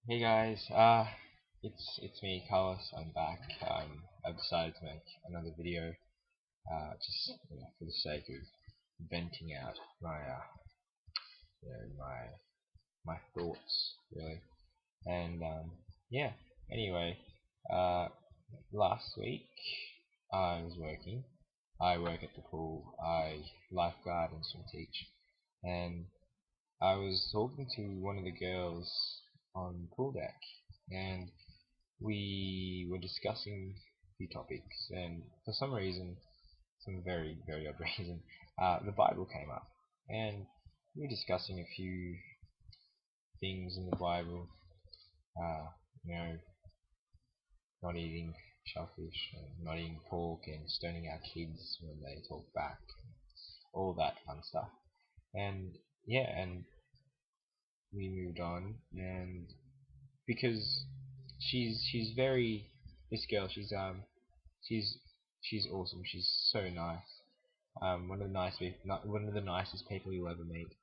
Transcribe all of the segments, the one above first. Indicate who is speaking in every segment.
Speaker 1: Hey guys, it's me, Carlos. I'm back. I've decided to make another video, just for the sake of venting out my thoughts really. And yeah. Anyway, uh, last week I was working. I work at the pool. I lifeguard and swim teach, and I was talking to one of the girls on the pool deck, and we were discussing a few topics, and for some reason, some very, very odd reason, the Bible came up. And we were discussing a few things in the Bible, uh, you know, not eating shellfish, and not eating pork, and stoning our kids when they talk back, all that fun stuff. And yeah, and we moved on, and because she's very this girl, she's she's awesome. She's so nice. One of the nicest people you'll ever meet.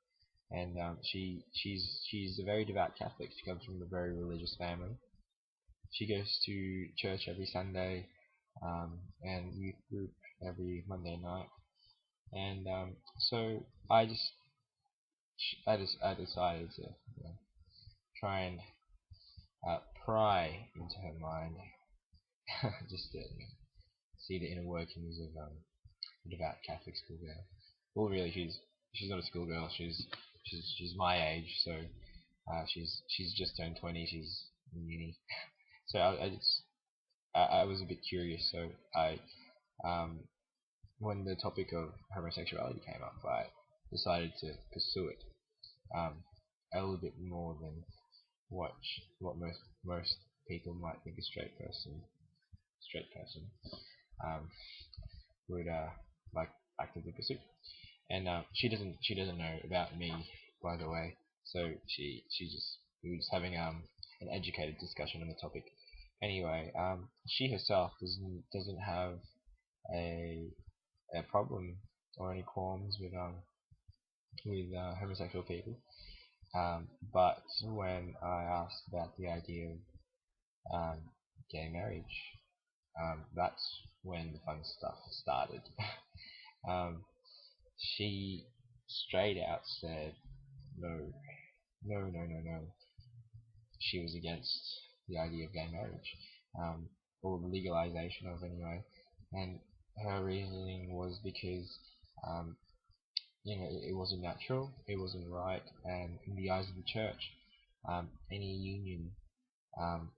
Speaker 1: And she's a very devout Catholic. She comes from a very religious family. She goes to church every Sunday, and youth group every Monday night. And so I decided to try and pry into her mind, just to see the inner workings of devout Catholic schoolgirl. Well, really, she's not a schoolgirl. She's my age, so she's just turned 20. She's in uni. So I was a bit curious. So I um when the topic of homosexuality came up, I decided to pursue it um a little bit more than what what most people might think a straight person um would like actively pursue. And she doesn't know about me, by the way. So she just we were just having an educated discussion on the topic. Anyway, she herself doesn't have a a problem or any qualms with homosexual people. But when I asked about the idea of gay marriage, that's when the fun stuff started. um, she straight out said no, no, no, no, no. She was against the idea of gay marriage, or the legalization of anyway. And her reasoning was because, um, it wasn't natural, it wasn't right, and in the eyes of the church, any union um,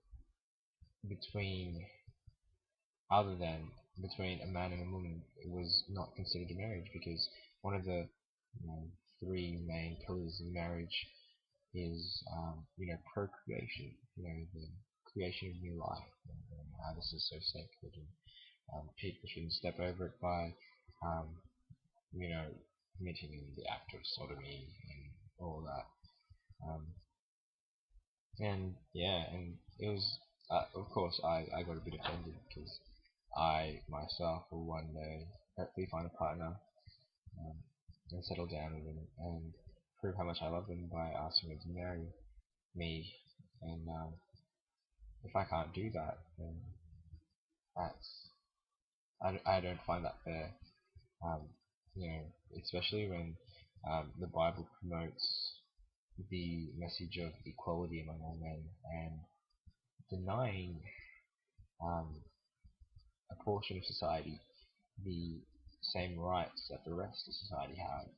Speaker 1: between other than between a man and a woman was not considered a marriage, because one of the three main pillars of marriage is procreation, the creation of new life. And how this is so sacred, and people shouldn't step over it by um, you know committing the act of sodomy and all that. Um, and yeah, and it was of course I got a bit offended, because I myself will one day hopefully find a partner, um, and settle down with them, and prove how much I love them by asking them to marry me. And if I can't do that, then that's I don't find that fair. Um, Especially when the Bible promotes the message of equality among all men, and denying um, a portion of society the same rights that the rest of society have.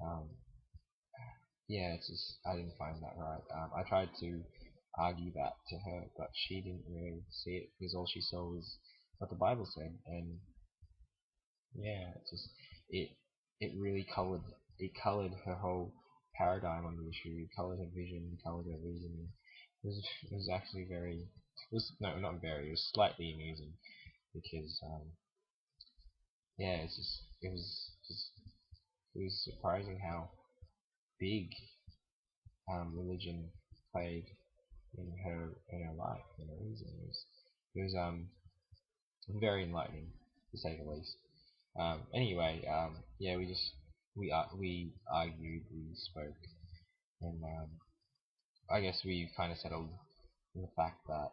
Speaker 1: Um, yeah, it's just I didn't find that right. I tried to argue that to her, but she didn't really see it, because all she saw was what the Bible said. And yeah, it it really colored her whole paradigm on the issue. It colored her vision, it colored her reasoning. It was actually very it was no not very, it was slightly amusing, because yeah, it was surprising how big religion played in her life, in her reason. It was very enlightening, to say the least. Anyway, yeah, we argued, we spoke, and I guess we kind of settled on the fact that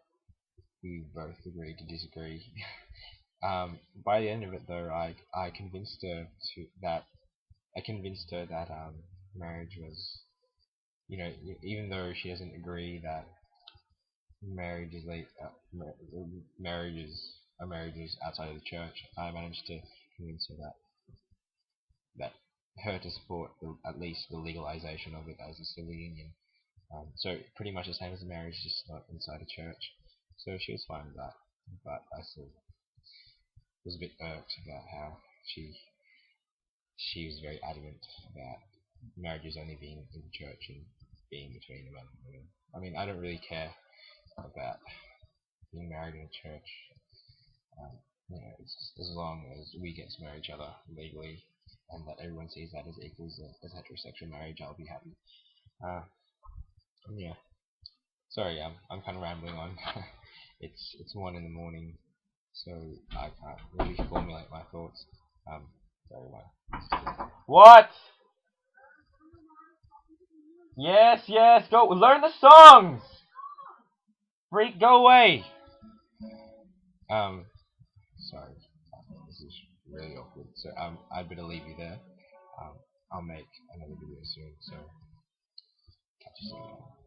Speaker 1: we both agreed to disagree. By the end of it, though, I convinced her that marriage was, even though she doesn't agree that marriage is like marriage is outside of the church, I managed to convince her that her to support at least the legalization of it as a civil union. So pretty much the same as a marriage, just not inside a church. So she was fine with that, but I still was a bit irked about how she she was very adamant about marriages only being in the church and being between a man and woman. I mean, I don't really care about being married in a church. Um, it's just, as long as we get to know each other legally and that everyone sees that as equals as heterosexual marriage, I'll be happy. Uh, yeah. Sorry, I'm kind of rambling on. It's 1 in the morning, so I can't really formulate my thoughts very well.
Speaker 2: What? Yes, yes, go learn the songs! Freak, go away!
Speaker 1: Um, Sorry, this is really awkward. So I'd better leave you there. Um, I'll make another video soon. So catch you soon.